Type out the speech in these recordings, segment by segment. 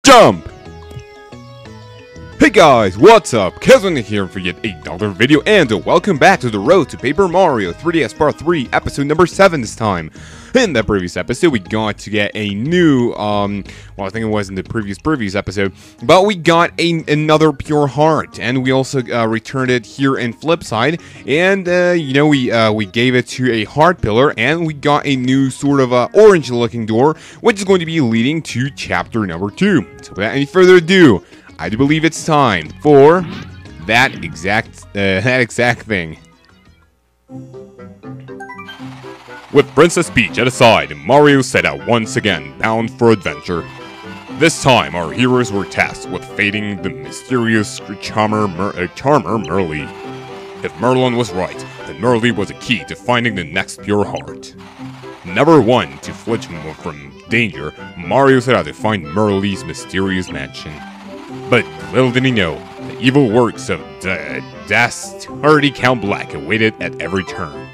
Jump! Hey guys, what's up? Kevin here for yet another video, and welcome back to the Road to Paper Mario 3DS Part 3, episode number 7 this time. In the previous episode, we got to get a new, well, I think it was in the previous episode, but we got another pure heart, and we also returned it here in Flipside, and, you know, we gave it to a heart pillar, and we got a new sort of orange-looking door, which is going to be leading to chapter number 2. So without any further ado, I do believe it's time for that exact thing. With Princess Peach at his side, Mario set out once again, bound for adventure. This time, our heroes were tasked with fating the mysterious charmer Merly. If Merlin was right, then Merly was a key to finding the next pure heart. Never one to flinch from danger, Mario set out to find Merly's mysterious mansion. But little did he know, the evil works of dastardly Count Black awaited at every turn.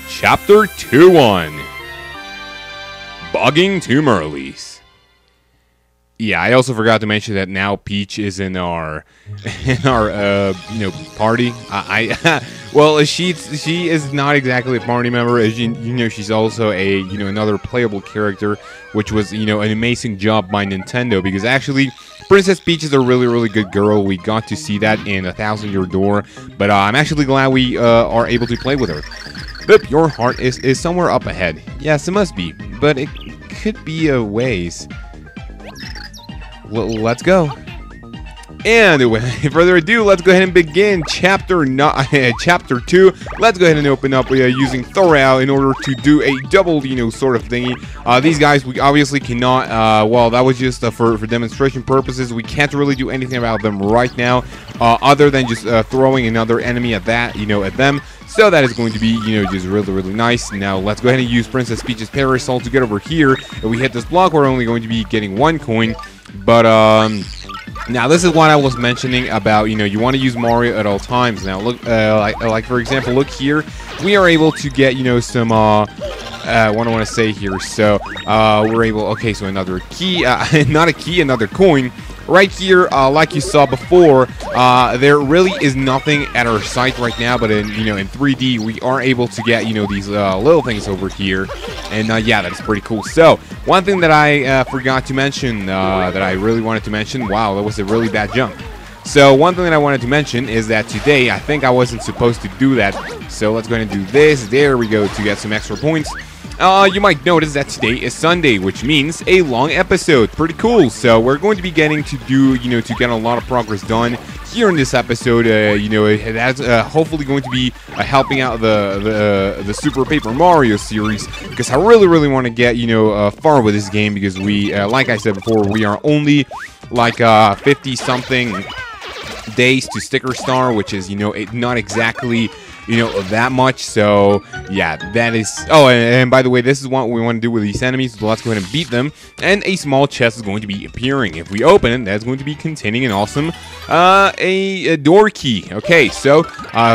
Chapter 2-1 Bogging to Merly's. Yeah, I also forgot to mention that now Peach is in our party. Well, she is not exactly a party member, as you know, she's also a, another playable character, which was, an amazing job by Nintendo, because actually, Princess Peach is a really good girl. We got to see that in A Thousand Year Door, but I'm actually glad we are able to play with her. The pure heart is somewhere up ahead. Yes, it must be, but it could be a ways. Let's go. And without further ado, let's go ahead and begin chapter 2. Let's go ahead and open up using Thorau in order to do a double, sort of thingy. These guys, we obviously cannot, well, that was just for demonstration purposes. We can't really do anything about them right now, other than just throwing another enemy at that, at them. So that is going to be, just really nice. Now, let's go ahead and use Princess Peach's Parasol to get over here. If we hit this block, we're only going to be getting 1 coin. But, now this is what I was mentioning about, you want to use Mario at all times. Now, look, like for example, look here. We are able to get, some, what do I want to say here? So, we're able, okay, so another key, not a key, another coin. Right here, like you saw before, there really is nothing at our site right now, but in 3D, we are able to get, these little things over here, and yeah, that's pretty cool. So, one thing that I forgot to mention, that I really wanted to mention, wow, that was a really bad jump. So, one thing that I wanted to mention is that today, I think I wasn't supposed to do that, so let's go ahead and do this. There we go, to get some extra points. You might notice that today is Sunday, which means a long episode. Pretty cool. So we're going to be getting to do, to get a lot of progress done here in this episode. That's hopefully going to be helping out the Super Paper Mario series, because I really want to get, far with this game, because we, like I said before, we are only like 50-something days to Sticker Star, which is, not exactly, that much. So yeah, that is, oh, and by the way, this is what we want to do with these enemies, so let's go ahead and beat them. And a small chest is going to be appearing. If we open it, that's going to be containing an awesome a door key. Okay, so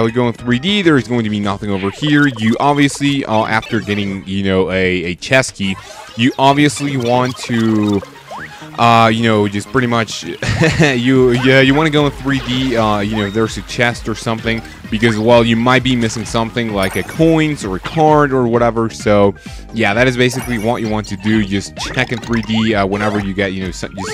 we go in 3D. There's going to be nothing over here. You obviously, after getting, a chest key, you obviously want to just pretty much, you want to go in 3D, there's a chest or something, because, well, you might be missing something like a coins or a card or whatever. So yeah, that is basically what you want to do. Just check in 3D whenever you get, something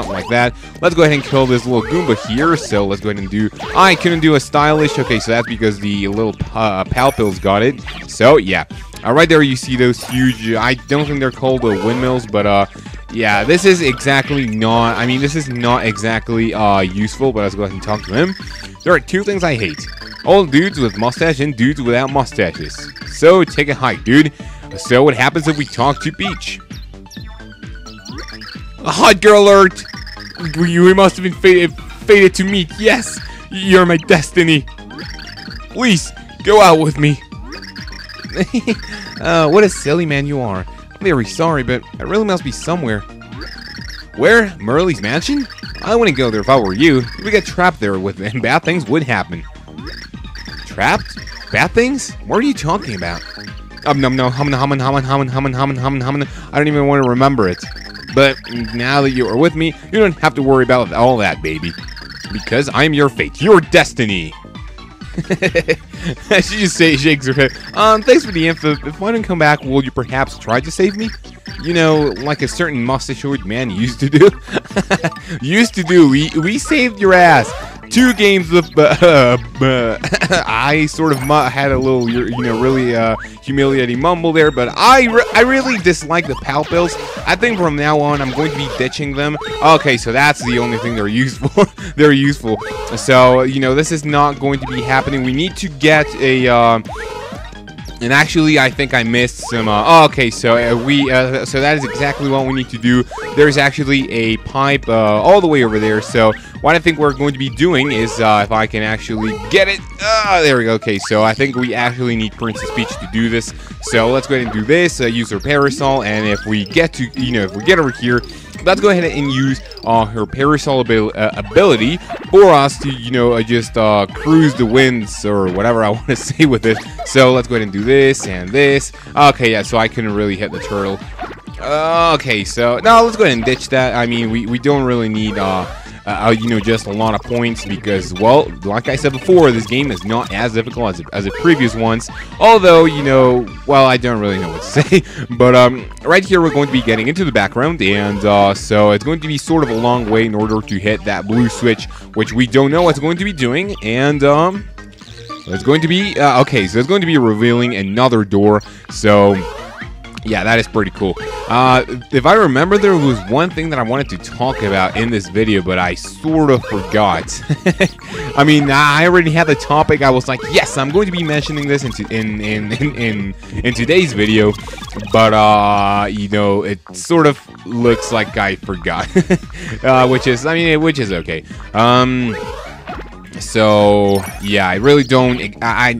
like that. Let's go ahead and kill this little Goomba here. So let's go ahead and do, I couldn't do a stylish. Okay, so that's because the little Pal Pills got it. So yeah, right there you see those huge, I don't think they're called windmills, but yeah, this is exactly not, I mean, this is not exactly useful, but let's go ahead and talk to him. There are 2 things I hate: old dudes with mustache and dudes without mustaches. So take a hike, dude. So what happens if we talk to Peach? A hot girl alert! We must have been fated to meet. Yes, you're my destiny. Please, go out with me. What a silly man you are. I'm very sorry, but I really must be somewhere. Where? Merly's mansion? I wouldn't go there if I were you. If we get trapped there with them, bad things would happen. Trapped? Bad things? What are you talking about? No, I don't even want to remember it. But now that you are with me, you don't have to worry about all that, baby. Because I'm your fate, your destiny. She just shakes her head. Thanks for the info. If I don't come back, will you perhaps try to save me? You know, like a certain mustachioed man used to do. We saved your ass. 2 games with, I sort of had a little, really humiliating mumble there, but I really dislike the PAL pills. I think from now on, I'm going to be ditching them. Okay, so that's the only thing they're useful. They're useful. So, this is not going to be happening. We need to get a, and actually, I think I missed some, okay, so so that is exactly what we need to do. There's actually a pipe, all the way over there, so what I think we're going to be doing is, if I can actually get it, there we go, okay, so I think we actually need Princess Peach to do this, so let's go ahead and do this, use her parasol, and if we get to, if we get over here, let's go ahead and use her parasol ability for us to, just cruise the winds or whatever I want to say with it. So let's go ahead and do this and this. Okay, yeah, so I couldn't really hit the turtle. Okay, so now let's go ahead and ditch that. I mean, we don't really need just a lot of points because, well, like I said before, this game is not as difficult as the previous ones. Although, well, I don't really know what to say. But right here, we're going to be getting into the background, and so it's going to be sort of a long way in order to hit that blue switch, which we don't know what's going to be doing, and it's going to be okay. So it's going to be revealing another door. So yeah, that is pretty cool. If I remember, there was one thing that I wanted to talk about in this video, but I sort of forgot. I mean, I already had the topic. I was like, yes, I'm going to be mentioning this in today's video, but it sort of looks like I forgot, which is okay. So yeah, I really don't. I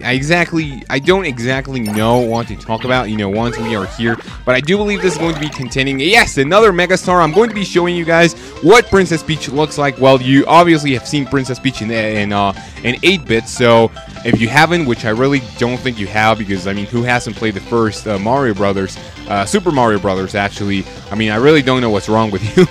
don't exactly know what to talk about. Once we are here, but I do believe this is going to be containing. Yes, another Megastar. I'm going to be showing you guys what Princess Peach looks like. Well, you obviously have seen Princess Peach in 8-bit. So if you haven't, which I really don't think you have, because I mean, who hasn't played the first Mario Brothers, Super Mario Brothers? Actually, I mean, I really don't know what's wrong with you.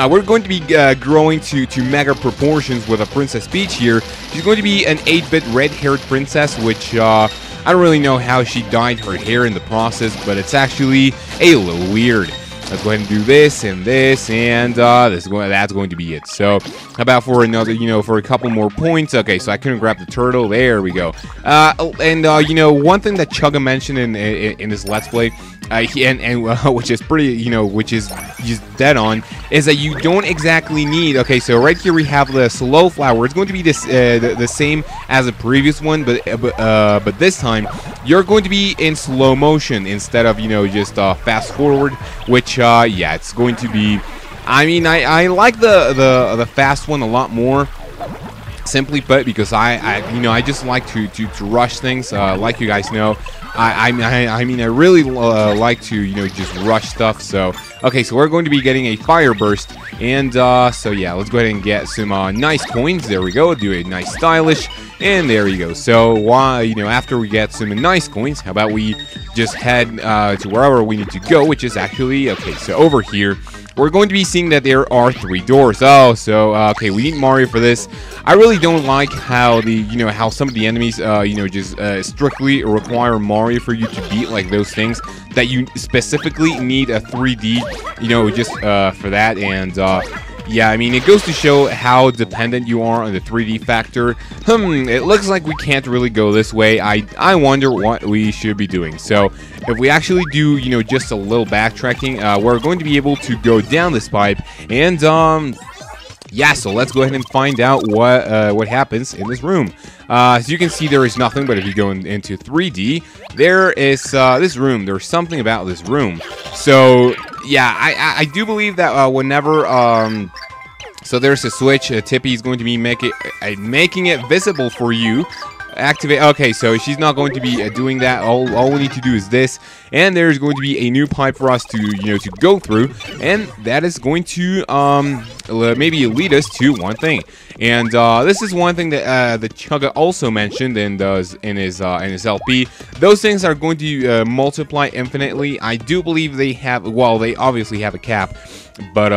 We're going to be growing to mega proportions with a Princess Peach here. She's going to be an 8-bit red-haired princess, which I don't really know how she dyed her hair in the process, but it's actually a little weird. Let's go ahead and do this and this, and that's going to be it. So, how about for another, for a couple more points? Okay, so I couldn't grab the turtle. There we go. And one thing that Chugga mentioned in his Let's Play, which is pretty, which is just dead on, is that you don't exactly need. Okay, so right here we have the slow flower. It's going to be this the same as the previous one, but this time you're going to be in slow motion instead of just fast forward, which yeah, it's going to be. I mean, I like the fast one a lot more. Simply put, because I just like to rush things. Like you guys know, I mean I really like to just rush stuff. So okay, so we're going to be getting a fire burst, and so yeah, let's go ahead and get some nice coins. There we go. Do a nice stylish, and there you go. So after we get some nice coins, how about we just head to wherever we need to go, which is actually okay. So over here, we're going to be seeing that there are 3 doors. Oh, so okay, we need Mario for this. I really don't like how how some of the enemies just strictly require Mario for you to beat, like those things that you specifically need a 3D just for that. And yeah, I mean, it goes to show how dependent you are on the 3D factor. It looks like we can't really go this way. I wonder what we should be doing. So if we actually do just a little backtracking, we're going to be able to go down this pipe, and yeah, so let's go ahead and find out what happens in this room. As you can see, there is nothing, but if you go into 3D, there is this room. There's something about this room. So yeah, I do believe that whenever so there's a switch, Tippy is going to be making it visible for you. Activate. Okay, so she's not going to be doing that. All we need to do is this, and there's going to be a new pipe for us to to go through, and that is going to maybe lead us to one thing. And this is one thing that the Chugga also mentioned in his LP. Those things are going to multiply infinitely. I do believe they have, well, they obviously have a cap, but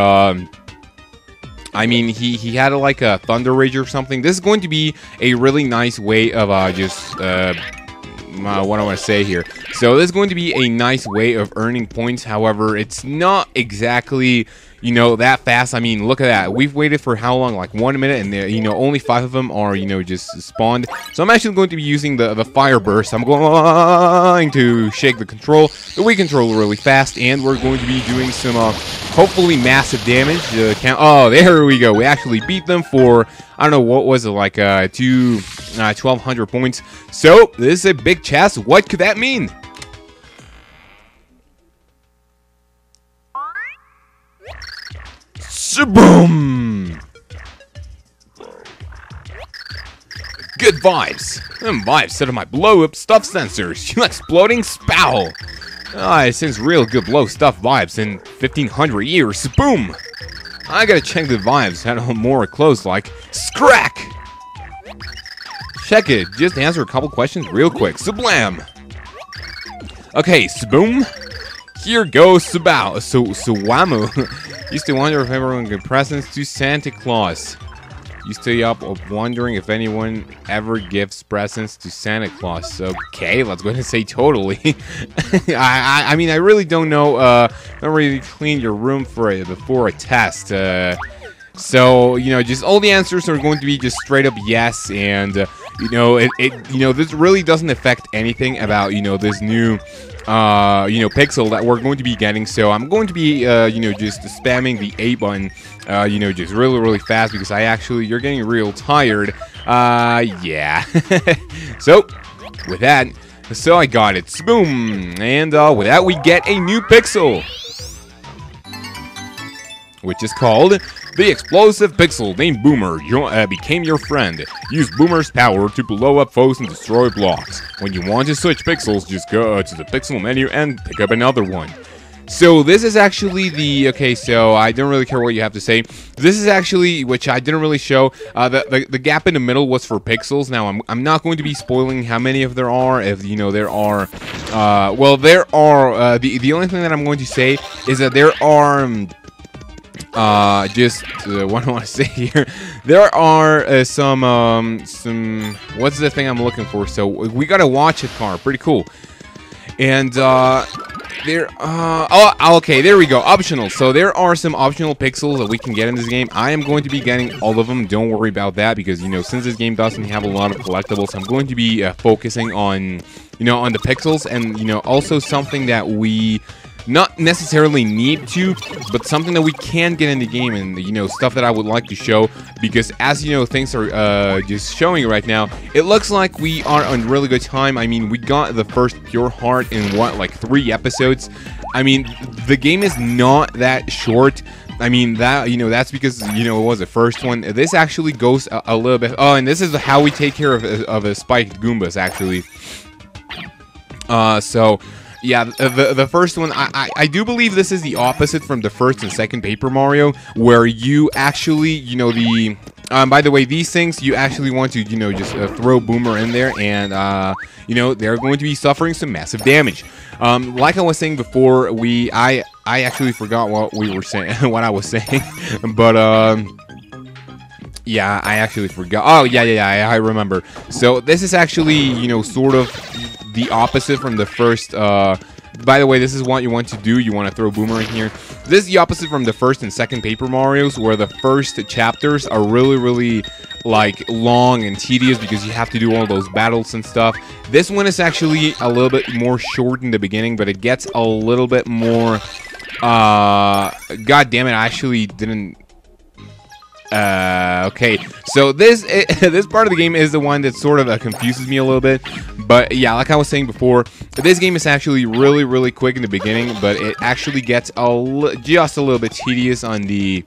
I mean, he had like a Thunder Rage or something. This is going to be a really nice way of just what I want to say here. So this is going to be a nice way of earning points. However, it's not exactly, you know, that fast. I mean, look at that. We've waited for how long? Like 1 minute, and you know, only 5 of them are, you know, just spawned. So I'm actually going to be using the Fire Burst. I'm going to shake the control, the Wii controller really fast, and we're going to be doing some hopefully massive damage. Oh, there we go. We actually beat them for, I don't know, what was it, like 1,200 points. So this is a big chest. What could that mean? Boom! Good vibes. Them vibes set of my blow-up stuff sensors. You exploding spow. It sends real good blow stuff vibes in 1,500 years. Boom! I gotta check the vibes. Had a more close like scrack. Check it. Just answer a couple questions real quick. Sablam. Okay, Saboom. Here goes Sabao. Sawamu. Used to wonder if everyone gave presents to Santa Claus. You stay up wondering if anyone ever gives presents to Santa Claus. Okay, let's go ahead and say totally. I mean, I really don't know. Don't really clean your room before a test. So, you know, just all the answers are going to be just straight up yes. And, you know, you know, this really doesn't affect anything about, you know, this new you know, pixel that we're going to be getting. So I'm going to be you know, just spamming the A button you know, just really fast, because you're getting real tired. Yeah. So with that, so I got it. Boom. And with that, we get a new pixel, which is called the explosive pixel named Boomer became your friend. Use Boomer's power to blow up foes and destroy blocks. When you want to switch pixels, just go to the pixel menu and pick up another one. So this is actually the, okay, so I don't really care what you have to say. This is actually, which I didn't really show, the gap in the middle was for pixels. Now, I'm not going to be spoiling how many of there are. If, you know, there are, well, there are, the only thing that I'm going to say is that there are, what do I want to say here? There are some, what's the thing I'm looking for? So we got a watch it car, pretty cool. And okay, there we go. Optional. So there are some optional pixels that we can get in this game. I am going to be getting all of them. Don't worry about that, because, you know, since this game doesn't have a lot of collectibles, I'm going to be focusing on, you know, on the pixels, and, you know, also something that we not necessarily need to, but something that we can get in the game, and, you know, stuff that I would like to show, because as you know, things are just showing right now, it looks like we are on really good time. I mean, we got the first Pure Heart in what, like 3 episodes. I mean, the game is not that short. I mean, that, you know, that's because, you know, it was the first one. This actually goes a little bit, oh, and this is how we take care of a spiked Goombas, actually. So yeah, the first one, I do believe this is the opposite from the first and second Paper Mario, where you actually, you know, by the way, these things, you actually want to, you know, just throw Boomer in there, and, you know, they're going to be suffering some massive damage. Like I was saying before, I actually forgot what we were saying, what I was saying, but, yeah, I actually forgot. Oh, yeah, I remember. So this is actually, you know, sort of the opposite from the first, by the way, this is what you want to do. You want to throw Boomer in here. This is the opposite from the first and second Paper Marios, where the first chapters are really, like, long and tedious, because you have to do all those battles and stuff. This one is actually a little bit more short in the beginning, but it gets a little bit more, god damn it, I actually didn't... Okay, so this part of the game is the one that sort of confuses me a little bit, but yeah, like I was saying before, this game is actually really quick in the beginning, but it actually gets just a little bit tedious on the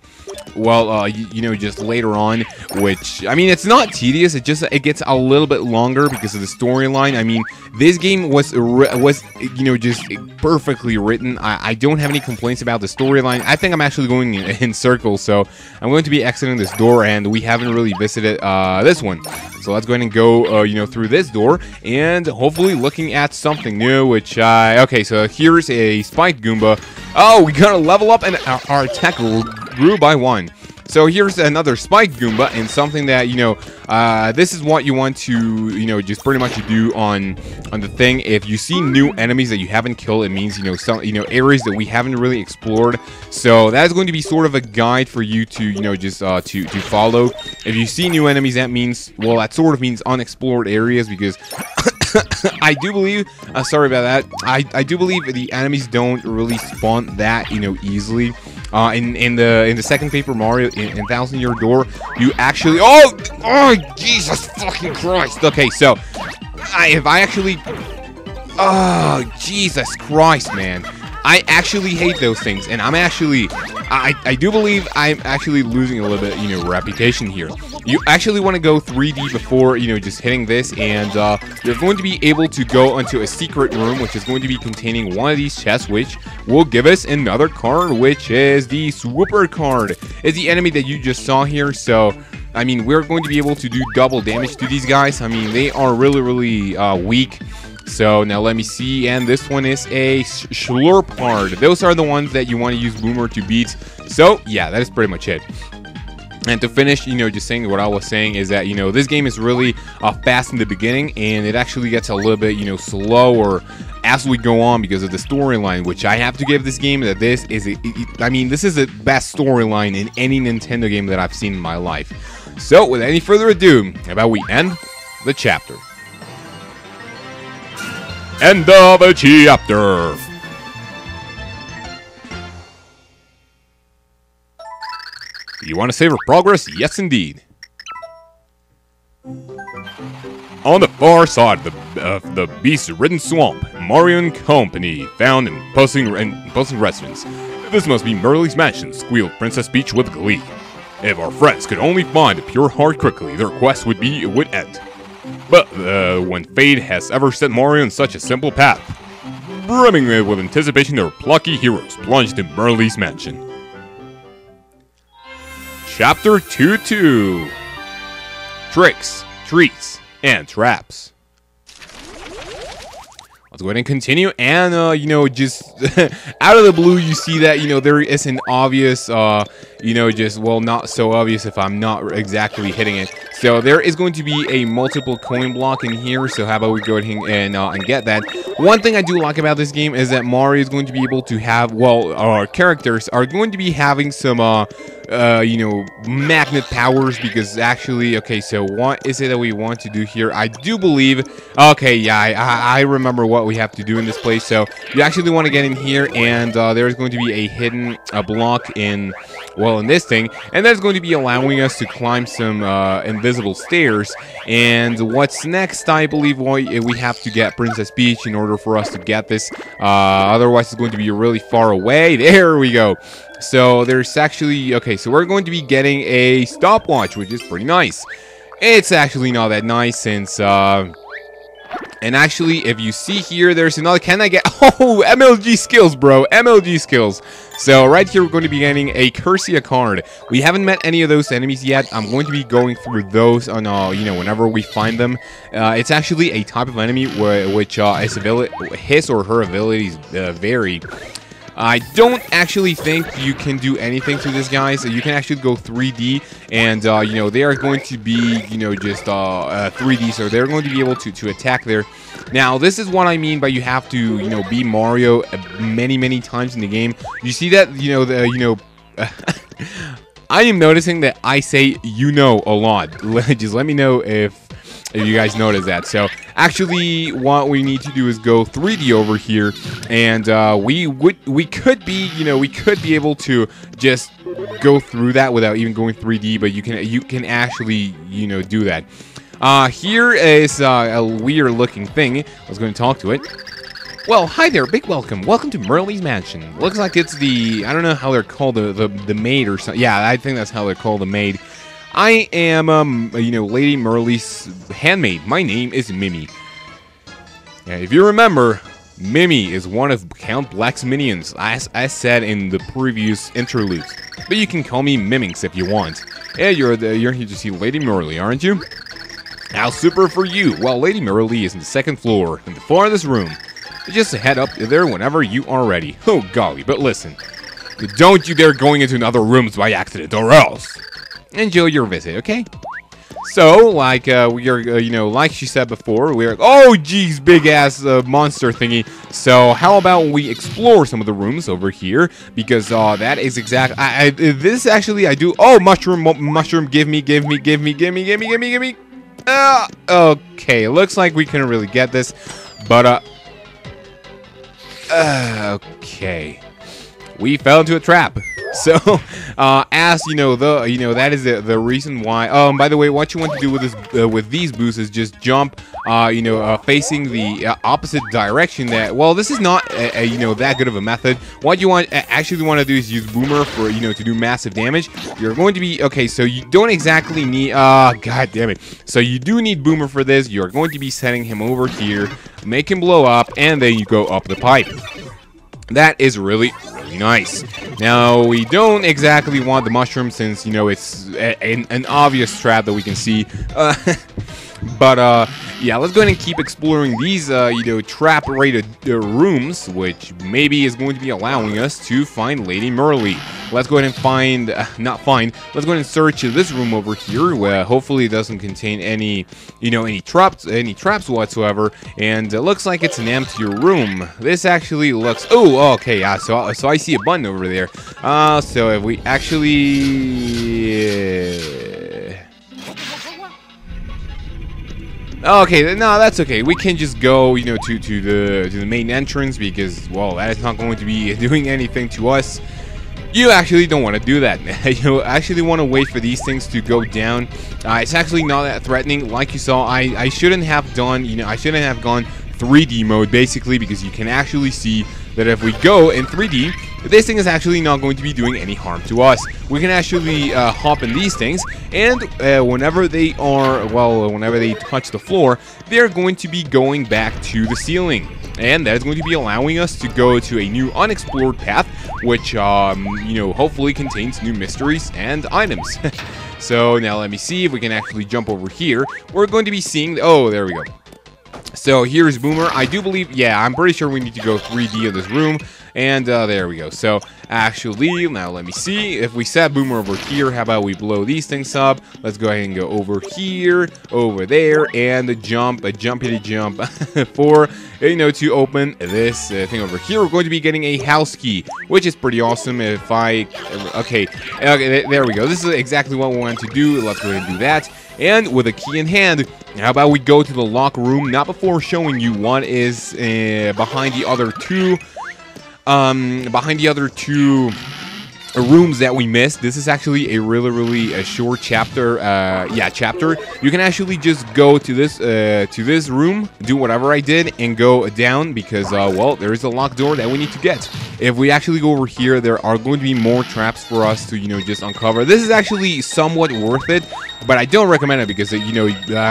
well, you know, just later on, which, I mean, it's not tedious, it gets a little bit longer because of the storyline. I mean, this game was, you know, just perfectly written. I don't have any complaints about the storyline. I think I'm actually going in circles, so I'm going to be exiting this door, and we haven't really visited this one. So let's go ahead and go, you know, through this door, and hopefully looking at something new, which, okay, so here's a spiked Goomba. Oh, we got a level up, and our attack grew by 1. So here's another spike Goomba, and something that, you know, this is what you want to, you know, just pretty much do on the thing. If you see new enemies that you haven't killed, it means, you know, some, you know, areas that we haven't really explored. So that is going to be sort of a guide for you to, you know, just to follow. If you see new enemies, that means, well, that sort of means unexplored areas, because I do believe, sorry about that, I do believe the enemies don't really spawn that, you know, easily. In the second Paper Mario, in 1000-Year Door, you actually, oh Jesus fucking Christ. Okay, so if I actually, oh Jesus Christ, man, I actually hate those things, and I'm actually, I do believe I'm actually losing a little bit, you know, reputation here. You actually want to go 3D before, you know, just hitting this, and you're going to be able to go into a secret room, which is going to be containing one of these chests, which will give us another card, which is the Swooper card. It's the enemy that you just saw here, so I mean, we're going to be able to do double damage to these guys. I mean, they are really, really weak. So now let me see, and this one is a Slurp card. Those are the ones that you want to use Boomer to beat. So yeah, that is pretty much it. And to finish, you know, just saying what I was saying is that, you know, this game is really fast in the beginning, and it actually gets a little bit, you know, slower as we go on because of the storyline, which I have to give this game that this is, I mean, this is the best storyline in any Nintendo game that I've seen in my life. So with any further ado, how about we end the chapter? End of a chapter. You want to savor progress? Yes, indeed. On the far side of the beast-ridden swamp, Mario and company found an imposing residence. This must be Merle's mansion, squealed Princess Peach with glee. If our friends could only find a pure heart quickly, their quest would end. But when fate has ever set Mario on such a simple path, brimming with anticipation, their plucky heroes plunged into Merle's mansion. Chapter 2-2. Tricks, Treats, and Traps. Let's go ahead and continue, and, you know, just out of the blue, you see that, you know, there is an obvious, you know, just, well, not so obvious if I'm not exactly hitting it. So there is going to be a multiple coin block in here, so how about we go ahead and get that. One thing I do like about this game is that Mario is going to be able to have, well, our characters are going to be having some, you know, magnet powers, because actually, okay, so what is it that we want to do here? I do believe, okay, yeah, I remember what we have to do in this place. So you actually want to get in here, and there's going to be a hidden block in, well, in this thing, and that's going to be allowing us to climb some invisible stairs. And what's next? I believe we have to get Princess Peach in order for us to get this, otherwise it's going to be really far away. There we go. So there's actually, okay, so we're going to be getting a stopwatch, which is pretty nice. It's actually not that nice since, and actually, if you see here, there's another, can I get, oh, MLG skills, bro, MLG skills. So right here, we're going to be getting a Cursia card. We haven't met any of those enemies yet. I'm going to be going through those on, you know, whenever we find them. It's actually a type of enemy which his or her abilities vary. I don't actually think you can do anything to this guy, so you can actually go 3D, and, you know, they are going to be, you know, just 3D, so they're going to be able to attack there. Now, this is what I mean by you have to, you know, be Mario many, many times in the game. You see that, you know, I am noticing that I say, you know, a lot. Just let me know if you guys notice that. So actually what we need to do is go 3D over here, and we could be able to just go through that without even going 3D, but you can actually, you know, do that. Here is a weird looking thing. I was going to talk to it. Well, hi there, big welcome. Welcome to Merle's Mansion. Looks like it's the, I don't know how they're called, the maid or something. Yeah, I think that's how they're called, the maid. I am, Lady Merle's handmaid. My name is Mimi. Yeah, if you remember, Mimi is one of Count Black's minions, as I said in the previous interludes. But you can call me Mimix if you want. Yeah, you're here to see Lady Merle, aren't you? How super for you. Well, Lady Merle is in the second floor, in the farthest room. Just head up there whenever you are ready. Oh, golly, but listen. Don't you dare going into another rooms by accident, or else. Enjoy your visit, okay? So, like, like she said before, we're... Oh, geez, big-ass monster thingy. So, how about we explore some of the rooms over here? Because, that is exactly... This, actually, I do... Oh, mushroom, give me. Okay, looks like we couldn't really get this. But, okay, we fell into a trap. So, as you know, that is the reason why. By the way, what you want to do with this, with these boosts is just jump, facing the opposite direction. That, well, this is not that good of a method. What you actually want to do is use Boomer for to do massive damage. You're going to be okay. So you don't exactly need. God damn it. So you do need Boomer for this. You're going to be setting him over here, make him blow up, and then you go up the pipe. That is really nice. Now, we don't exactly want the mushroom since, it's an obvious trap that we can see. But, yeah, let's go ahead and keep exploring these, trap-rated rooms, which maybe is going to be allowing us to find Lady Merle. Let's go ahead and find, let's go ahead and search this room over here, where hopefully it doesn't contain any, any traps whatsoever, and it looks like it's an empty room. This actually looks, oh, okay, yeah, so I see a button over there. So if we actually... Okay, no, that's okay. We can just go, to the main entrance because, well, that is not going to be doing anything to us. You actually don't want to do that. You actually want to wait for these things to go down. It's actually not that threatening. Like you saw, I shouldn't have done, I shouldn't have gone 3D mode basically because you can actually see that if we go in 3D, this thing is actually not going to be doing any harm to us. We can actually hop in these things, and whenever they touch the floor, they're going to be going back to the ceiling. And that is going to be allowing us to go to a new unexplored path, which, hopefully contains new mysteries and items. So now let me see if we can actually jump over here. We're going to be seeing, oh, there we go. So here's Boomer. I do believe, yeah, I'm pretty sure we need to go 3D in this room. And there we go. So actually, now let me see. If we set Boomer over here, how about we blow these things up? Let's go ahead and go over here, over there, and a jumpity jump for, to open this thing over here. We're going to be getting a house key, which is pretty awesome. If I, okay, there we go. This is exactly what we want to do. Let's go ahead and do that. And with a key in hand, how about we go to the lock room? Not before showing you what is behind the other two. Rooms that we missed. This is actually a really short chapter. Chapter. You can actually just go to this room, do whatever I did, and go down because well, there is a locked door that we need to get. If we actually go over here, there are going to be more traps for us to just uncover. This is actually somewhat worth it, but I don't recommend it because I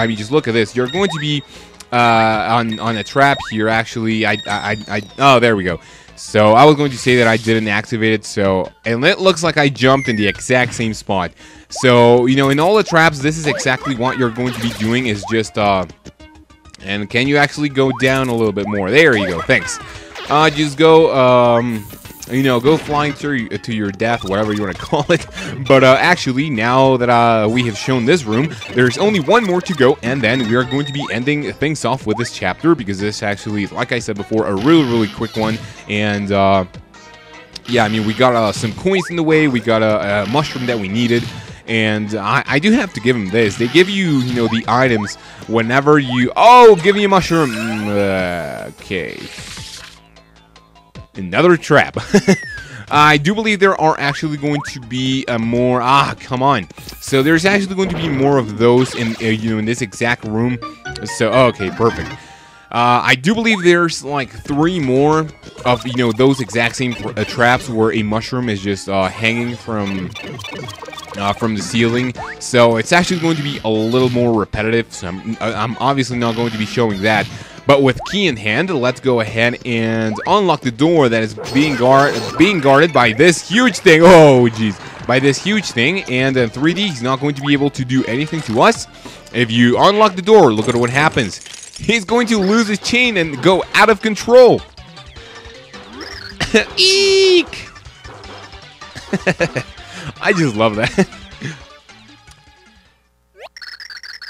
mean, just look at this. You're going to be on a trap here. Actually, oh, there we go. So I was going to say that I didn't activate it, so, and it looks like I jumped in the exact same spot. So, in all the traps, this is exactly what you're going to be doing is just, and can you actually go down a little bit more? There you go, thanks. Just go, go flying to your death, whatever you want to call it. But actually, now that we have shown this room, there's only one more to go, and then we are going to be ending things off with this chapter because this actually, like I said before, a really quick one. And yeah, I mean, we got some coins in the way, we got a mushroom that we needed. And I do have to give them this. They give you, the items whenever you... Oh, give me a mushroom. Okay. Another trap. I do believe there are actually going to be more... come on. So there's actually going to be more of those in, in this exact room. So, okay, perfect. I do believe there's like 3 more of, you know, those exact same traps where a mushroom is just hanging from the ceiling. So it's actually going to be a little more repetitive. So I'm obviously not going to be showing that. But with key in hand, let's go ahead and unlock the door that is being guarded by this huge thing. Oh, jeez. By this huge thing. And in 3D, he's not going to be able to do anything to us. If you unlock the door, look at what happens. He's going to lose his chain and go out of control. Eek! I just love that.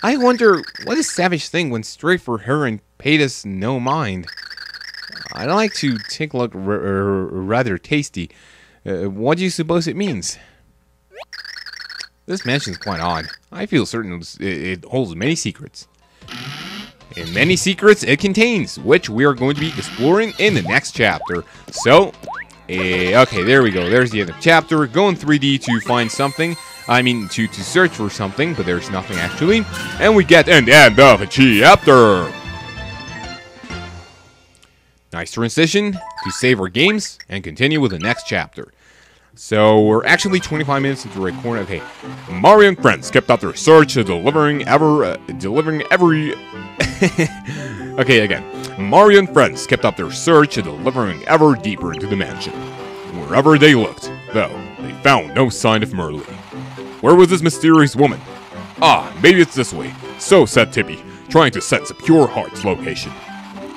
I wonder what this savage thing went straight for her and paid us no mind. I'd like to take a look rather tasty. What do you suppose it means? This mansion's quite odd. I feel certain it holds many secrets. And many secrets it contains, which we are going to be exploring in the next chapter. So, okay, there we go. There's the end of the chapter. Go in 3D to find something. I mean, to search for something, but there's nothing actually. And we get an end of a chapter. Nice transition to save our games and continue with the next chapter. So, we're actually 25 minutes into recording. Okay, Mario and friends kept up their search, delivering every... Okay, again. Mario and friends kept up their search, delivering ever deeper into the mansion. Wherever they looked, though, they found no sign of Merle. Where was this mysterious woman? Ah, maybe it's this way. So said Tippy, trying to sense a pure heart's location.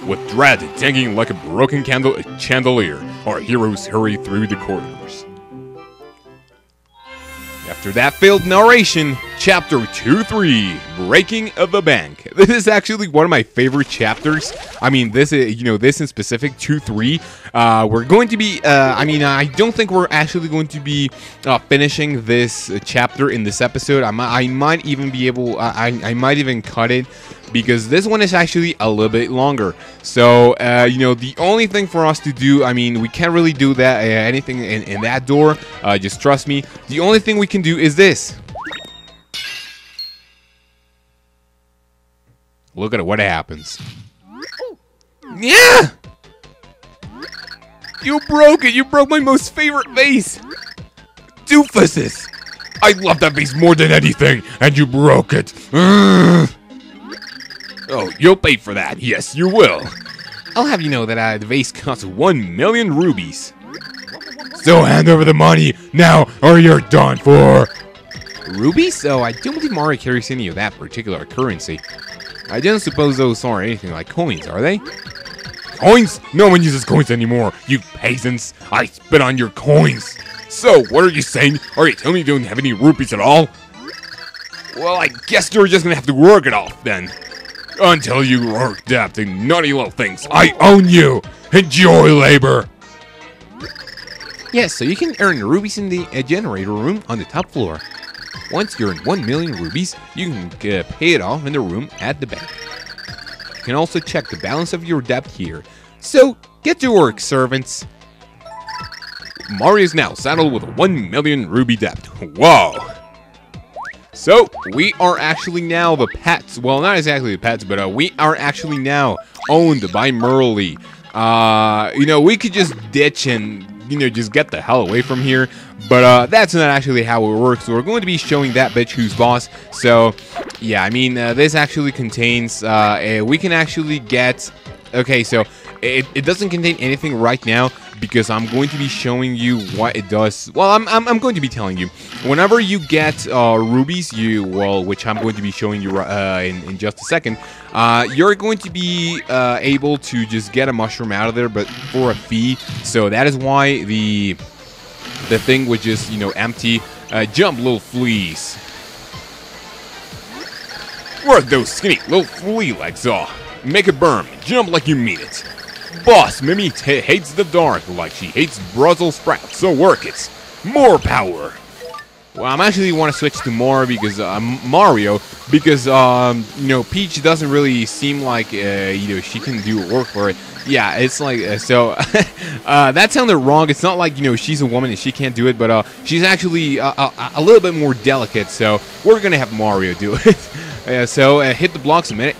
With dread dangling like a broken chandelier, our heroes hurry through the corridors. After that failed narration, Chapter 2-3, Breaking of the Bank. This is actually one of my favorite chapters. I mean, this is, you know, this in specific, 2-3. We're going to be, I don't think we're actually going to be finishing this chapter in this episode. I might even be able, I might even cut it, because this one is actually a little bit longer. So, you know, the only thing for us to do, I mean, we can't really do that, anything in that door. Just trust me. The only thing we can do is this. Look at what happens. Yeah! You broke it! You broke my most favorite vase! Doofuses! I love that vase more than anything, and you broke it! Ugh. Oh, you'll pay for that. Yes, you will. I'll have you know that the vase costs 1 million rubies. So hand over the money now, or you're done for. Rubies? So I don't believe Mario carries any of that particular currency. I don't suppose those are anything like coins, are they? Coins? No one uses coins anymore, you peasants. I spit on your coins. So, what are you saying? Are you telling me you don't have any rupees at all? Well, I guess you're just gonna have to work it off then. Until you are adapting naughty little things. I own you! Enjoy labor! Yes, so you can earn rubies in the generator room on the top floor. Once you're in 1 million rubies, you can pay it off in the room at the bank. You can also check the balance of your debt here. So, get to work, servants. Mario's now saddled with a 1 million ruby debt. Whoa! So, we are actually now the pets. Well, not exactly the pets, but we are actually now owned by Merle. You know, we could just ditch and, you know, just get the hell away from here. But that's not actually how it works. So we're going to be showing that bitch who's boss. So, yeah, I mean, this actually contains, we can actually get, okay, so it doesn't contain anything right now because I'm going to be showing you what it does. Well, I'm going to be telling you. Whenever you get rubies, which I'm going to be showing you in just a second, you're going to be able to just get a mushroom out of there, but for a fee. So that is why the thing would just, you know, empty. Jump, little fleas. Work those skinny little flea legs off. Make it burn. Jump like you mean it. Boss Mimi hates the dark like she hates Brussels sprouts, so work it. More power. Well, I'm actually want to switch to Mario because you know, Peach doesn't really seem like you know, she can do work for it. Yeah, it's like so. That sounded wrong. It's not like, you know, she's a woman and she can't do it, but she's actually a little bit more delicate. So we're gonna have Mario do it. So hit the blocks a minute.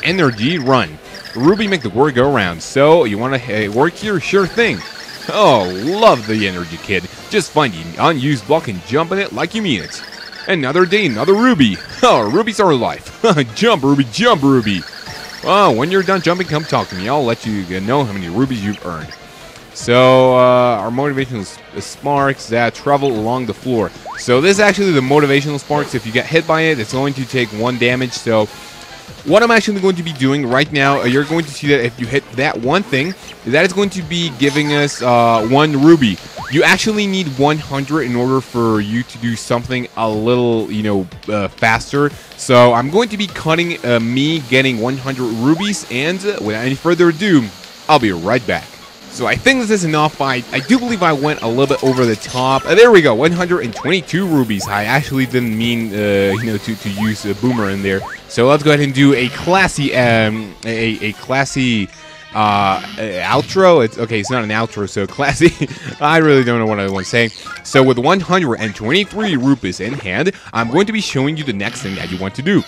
Energy run. Ruby make the world go round. So, you want to work here? Sure thing. Oh, love the energy, kid. Just find the unused block and jump in it like you mean it. Another day, another Ruby. Oh, Rubies are life. Jump, Ruby, jump, Ruby. Oh, when you're done jumping, come talk to me. I'll let you know how many Rubies you've earned. So, our motivational sparks that travel along the floor. So, this is actually the motivational sparks. If you get hit by it, it's going to take 1 damage. So, what I'm actually going to be doing right now, you're going to see that if you hit that one thing, that is going to be giving us 1 Ruby. You actually need 100 in order for you to do something a little, faster. So, I'm going to be cutting me getting 100 Rubies. And without any further ado, I'll be right back. So I think this is enough. I do believe I went a little bit over the top. There we go, 122 Rubies. I actually didn't mean, to use a boomer in there. So let's go ahead and do a classy, outro. It's not an outro, so classy. I really don't know what I want to say. So with 123 Rupees in hand, I'm going to be showing you the next thing that you want to do.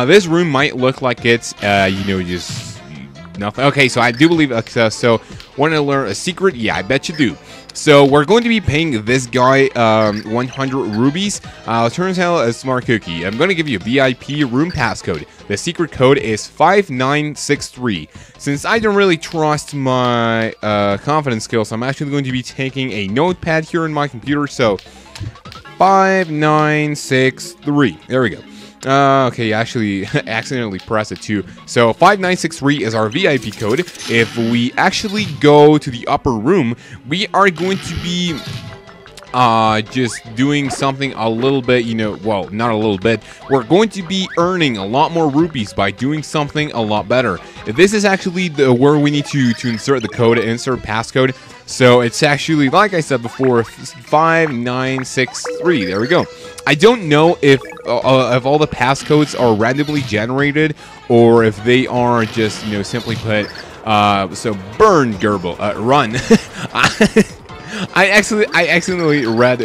This room might look like it's, just nothing. Okay, so I do believe, so want to learn a secret? Yeah, I bet you do. So we're going to be paying this guy 100 Rubies. Turns out a smart cookie. I'm going to give you a VIP room passcode. The secret code is 5963. Since I don't really trust my confidence skills, I'm actually going to be taking a notepad here in my computer. So 5963. There we go. Okay, actually accidentally pressed it too. So 5963 is our VIP code. If we actually go to the upper room, we are going to be just doing something a little bit, well, not a little bit. We're going to be earning a lot more rupees by doing something a lot better. This is actually where we need to insert the code, insert passcode. So it's actually, like I said before, 5963. There we go. I don't know if all the passcodes are randomly generated or if they are just, simply put, so burn, Gerbil, run. I accidentally read,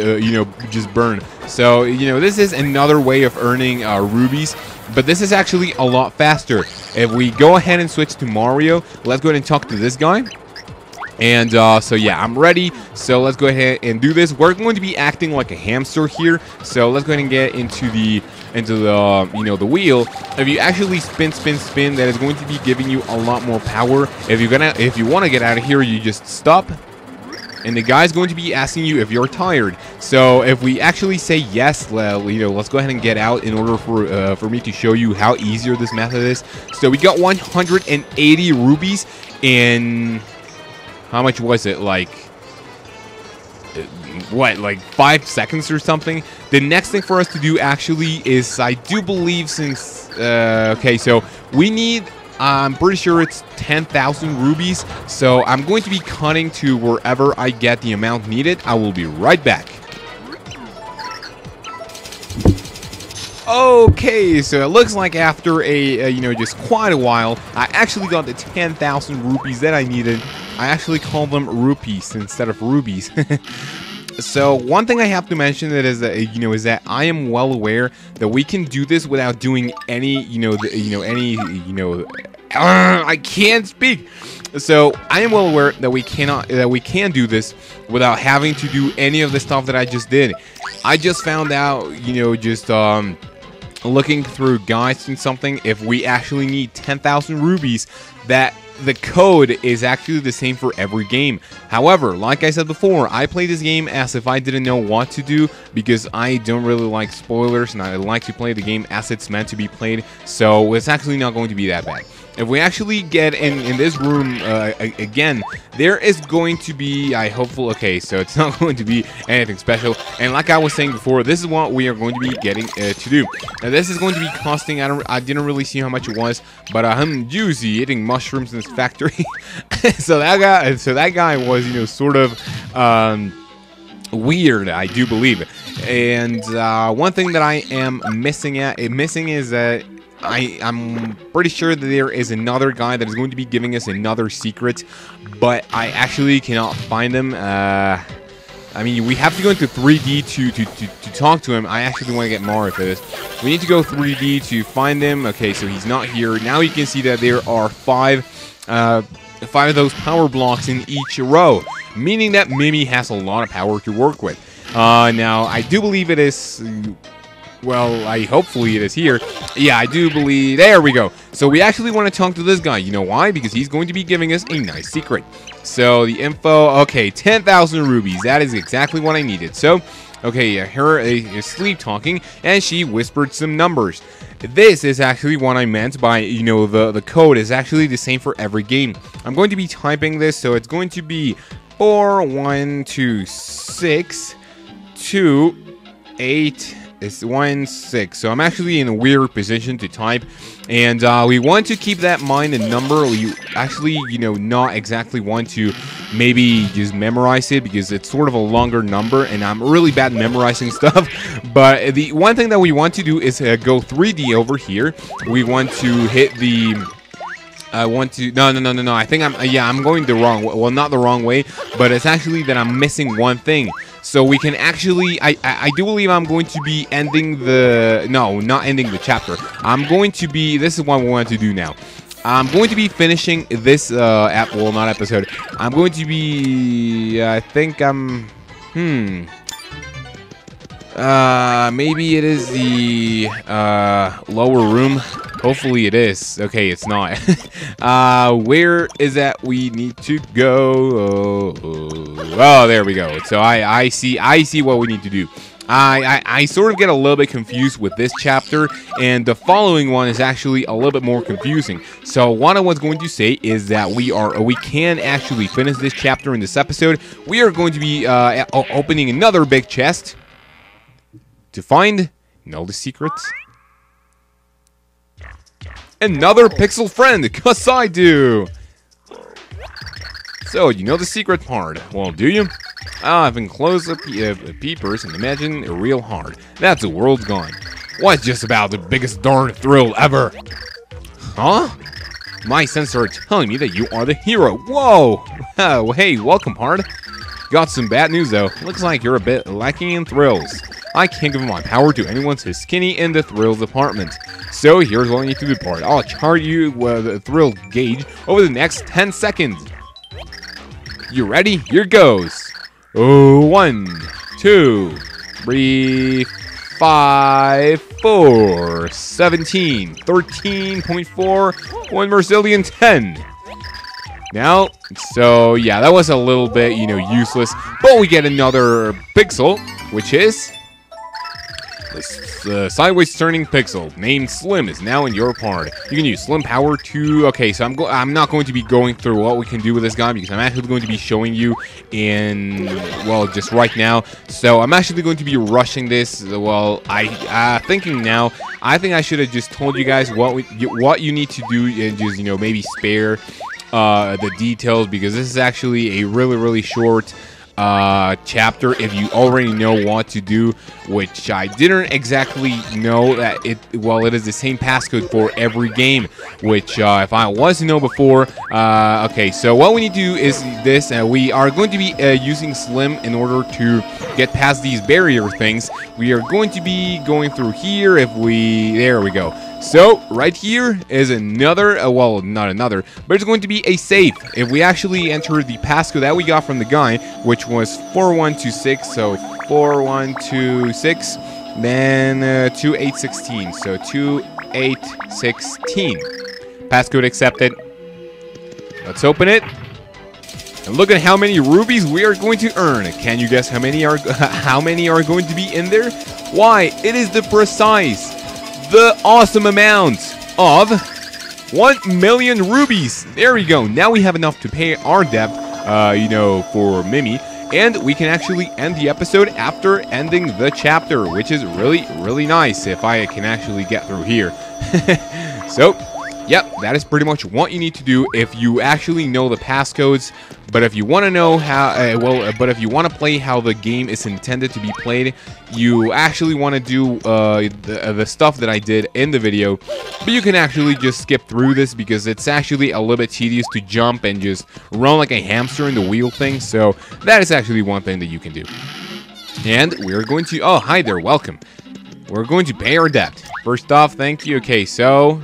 just burn. So, this is another way of earning Rubies, but this is actually a lot faster. If we go ahead and switch to Mario, let's go ahead and talk to this guy. And so yeah, I'm ready. So let's go ahead and do this. We're going to be acting like a hamster here. So let's go ahead and get into the the wheel. If you actually spin, that is going to be giving you a lot more power. If you want to get out of here, you just stop. And the guy's going to be asking you if you're tired. So if we actually say yes, let's go ahead and get out in order for me to show you how easier this method is. So we got 180 Rubies in, how much was it? Like 5 seconds or something? The next thing for us to do actually is, I do believe, since okay, so we need, I'm pretty sure it's 10,000 Rubies. So I'm going to be cutting to wherever I get the amount needed. I will be right back. Okay, so it looks like after just quite a while, I actually got the 10,000 Rupees that I needed. I actually call them rupees instead of rubies. So one thing I have to mention is that I am well aware that we can do this without doing any, I can't speak. So I am well aware that we can do this without having to do any of the stuff that I just did. I just found out, looking through guides and something, if we actually need 10,000 rubies, that the code is actually the same for every game. However, like I said before, I play this game as if I didn't know what to do, because I don't really like spoilers and I like to play the game as it's meant to be played. So it's actually not going to be that bad. If we actually get in this room again, there is going to be, okay, so it's not going to be anything special. And like I was saying before, this is what we are going to be getting to do. Now this is going to be costing, I didn't really see how much it was, but I'm juicy eating mushrooms in this factory. so that guy was, sort of weird, I do believe. And one thing that I am missing is that I'm pretty sure that there is another guy that is going to be giving us another secret, but I actually cannot find him. I mean, we have to go into 3D to talk to him. I actually want to get Mario for this. We need to go 3D to find him. Okay, so he's not here. Now you can see that there are five of those power blocks in each row, meaning that Mimi has a lot of power to work with. Now, I do believe it is... Well, hopefully it is here. Yeah, I do believe... There we go. So we actually want to talk to this guy. You know why? Because he's going to be giving us a nice secret. So the info... Okay, 10,000 rubies. That is exactly what I needed. So, okay, her is sleep talking, and she whispered some numbers. This is actually what I meant by, you know, the code is actually the same for every game. I'm going to be typing this, so it's going to be 4126 28... It's 16. So I'm actually in a weird position to type, and we want to keep that in mind. A number you actually, you know, not exactly want to maybe just memorize it because it's sort of a longer number, and I'm really bad at memorizing stuff. But the one thing that we want to do is go 3D over here. We want to hit the. I want to no. I think I'm going the wrong way. Well, not the wrong way, but it's actually that I'm missing one thing. So we can actually, I do believe I'm going to be ending the, no, not ending the chapter. I'm going to be, this is what we want to do now. I'm going to be finishing this, well, not episode. I'm going to be, I think I'm, maybe it is the, lower room. Hopefully it is. Okay, it's not. Where is that we need to go? Oh, there we go. So I see what we need to do. I sort of get a little bit confused with this chapter, and the following one is actually a little bit more confusing. So what I was going to say is that we can actually finish this chapter in this episode. We are going to be opening another big chest to find all the secrets. Another pixel friend, because I do. So, you know the secret part. Well, do you? I've enclosed the peepers and imagine real hard. That's the world's gone. What's just about the biggest darn thrill ever? Huh? My senses are telling me that you are the hero. Whoa! Oh, hey, welcome, Hard. Got some bad news, though. Looks like you're a bit lacking in thrills. I can't give my power to anyone so skinny in the thrills department. So here's what I need to do, part. I'll chart you with a thrill gauge over the next 10 seconds. You ready? Here goes. 1, 2, 3, 5, 4, 17, 13.4, 1 Verzillion 10. Now, so yeah, that was a little bit, you know, useless. But we get another pixel, which is the sideways turning pixel named Slim is now in your part. You can use Slim power to. Okay, so I'm not going to be going through what we can do with this guy because I'm actually going to be showing you in, well, just right now. So I'm actually going to be rushing this. Well, thinking now, I think I should have just told you guys what you need to do and just, you know, maybe spare the details, because this is actually a really short chapter if you already know what to do, which I didn't exactly know that it is the same passcode for every game, which if I was to know before. Okay, so what we need to do is this, we are going to be using Slim in order to get past these barrier things. We are going to be going through here. There we go. So, right here is another, well, not another, but it's going to be a safe. If we actually enter the passcode that we got from the guy, which was 4126, so 4126, then 2816, so 2816. Passcode accepted. Let's open it. And look at how many rubies we are going to earn. Can you guess how many are going to be in there? Why, it is the awesome amount of 1,000,000 rubies. There we go. Now we have enough to pay our debt, you know, for Mimi. And we can actually end the episode after ending the chapter, which is really nice if I can actually get through here. So, Yep, that is pretty much what you need to do if you actually know the passcodes. But if you want to know how, but if you want to play how the game is intended to be played, you actually want to do the stuff that I did in the video. But you can actually just skip through this because it's actually a little bit tedious to jump and just run like a hamster in the wheel thing. So that is actually one thing that you can do. And we're going to, oh, hi there, welcome. We're going to pay our debt. First off, thank you. Okay, so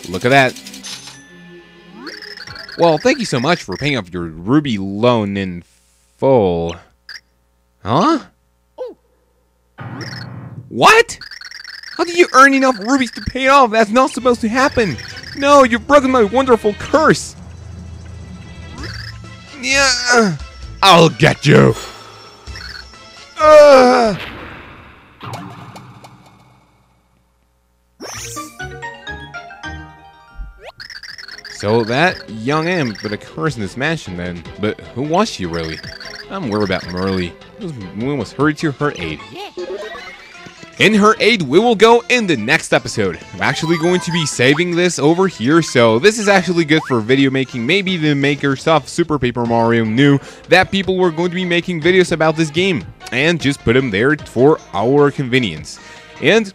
look at that. Well, thank you so much for paying off your Ruby loan in full. Huh? What? How did you earn enough rubies to pay it off? That's not supposed to happen. No, you've broken my wonderful curse. Yeah, I'll get you. So that young imp with a curse in this mansion then. But who was she really? I'm worried about Merly. This woman was hurried to her aid. In her aid, we will go in the next episode. I'm actually going to be saving this over here, so this is actually good for video making. Maybe the makers of Super Paper Mario knew that people were going to be making videos about this game, and just put them there for our convenience. And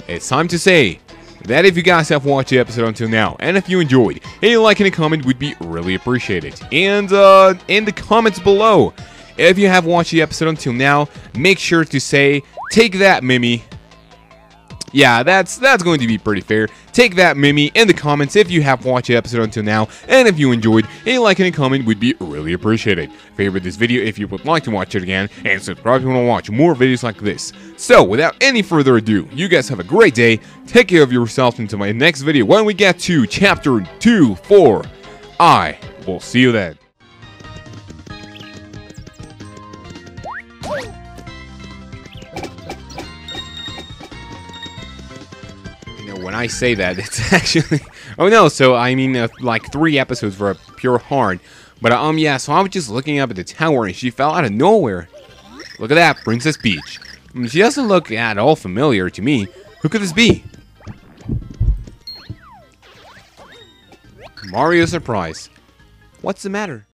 it's time to say that if you guys have watched the episode until now, and if you enjoyed, a like and a comment would be really appreciated. And in the comments below, if you have watched the episode until now, make sure to say, "Take that, Mimi." Yeah, that's going to be pretty fair. Take that, Mimi, in the comments if you have watched the episode until now, and if you enjoyed, a like and a comment would be really appreciated. Favorite this video if you would like to watch it again, and subscribe if you want to watch more videos like this. So, without any further ado, you guys have a great day, take care of yourselves until my next video when we get to Chapter 2-4. I will see you then. When I say that, it's actually, oh no, so I mean like 3 episodes for a pure heart. But yeah, so I was just looking up at the tower and she fell out of nowhere. Look at that, Princess Peach. She doesn't look at all familiar to me. Who could this be? Mario surprise. What's the matter?